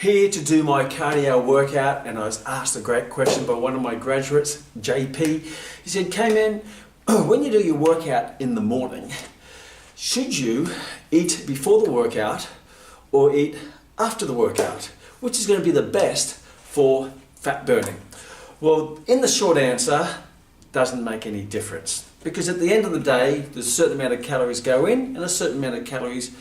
here to do my cardio workout, and I was asked a great question by one of my graduates, JP. He said, K-Man, when you do your workout in the morning, should you eat before the workout or eat after the workout? Which is going to be the best for fat burning? Well, in the short answer, doesn't make any difference. Because at the end of the day, there's a certain amount of calories go in and a certain amount of calories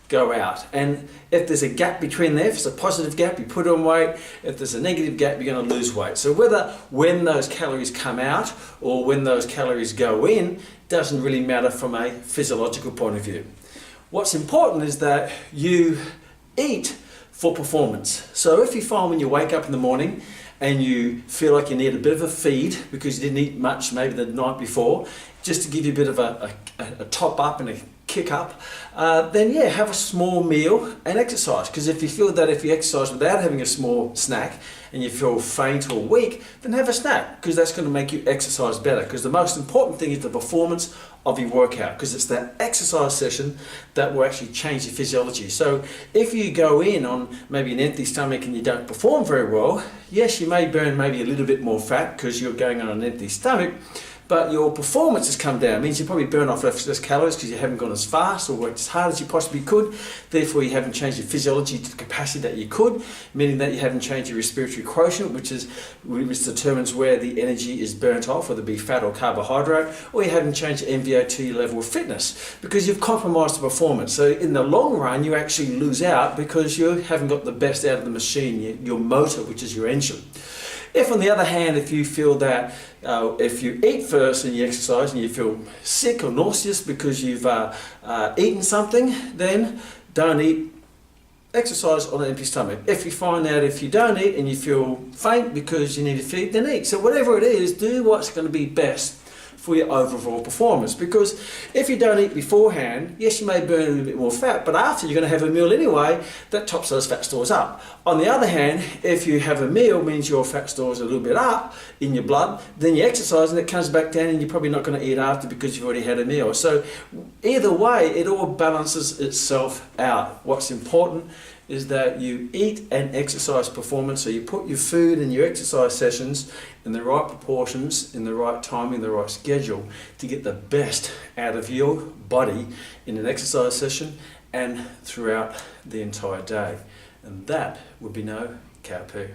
go out. And if there's a gap between there, if it's a positive gap, you put on weight. If there's a negative gap, you're going to lose weight. So whether when those calories come out or when those calories go in, doesn't really matter from a physiological point of view. What's important is that you eat for performance. So if you find when you wake up in the morning and you feel like you need a bit of a feed because you didn't eat much maybe the night before, just to give you a bit of a top up and a kick up, then yeah, have a small meal and exercise. Because if you feel that if you exercise without having a small snack and you feel faint or weak, then have a snack, because that's going to make you exercise better. Because the most important thing is the performance of your workout, because it's that exercise session that will actually change your physiology. So if you go in on maybe an empty stomach and you don't perform very well, yes, you may burn maybe a little bit more fat because you're going on an empty stomach, but your performance has come down. It means you probably burn off less calories because you haven't gone as fast or worked as hard as you possibly could. Therefore, you haven't changed your physiology to the capacity that you could, meaning that you haven't changed your respiratory quotient, which determines where the energy is burnt off, whether it be fat or carbohydrate, or you haven't changed your MVO2 level of fitness because you've compromised the performance. So in the long run, you actually lose out because you haven't got the best out of the machine, your motor, which is your engine. If on the other hand, if you feel that if you eat first and you exercise and you feel sick or nauseous because you've eaten something, then don't eat, exercise on an empty stomach. If you find out if you don't eat and you feel faint because you need to feed, then eat. So whatever it is, do what's going to be best for your overall performance. Because if you don't eat beforehand, yes, you may burn a little bit more fat, but after you're going to have a meal anyway, that tops those fat stores up. On the other hand, if you have a meal, means your fat stores are a little bit up in your blood, then you exercise and it comes back down and you're probably not going to eat after because you've already had a meal. So either way, it all balances itself out. What's important is that you eat and exercise performance, so you put your food and your exercise sessions in the right proportions, in the right timing, the right schedule to get the best out of your body in an exercise session and throughout the entire day. And that would be no cow poo.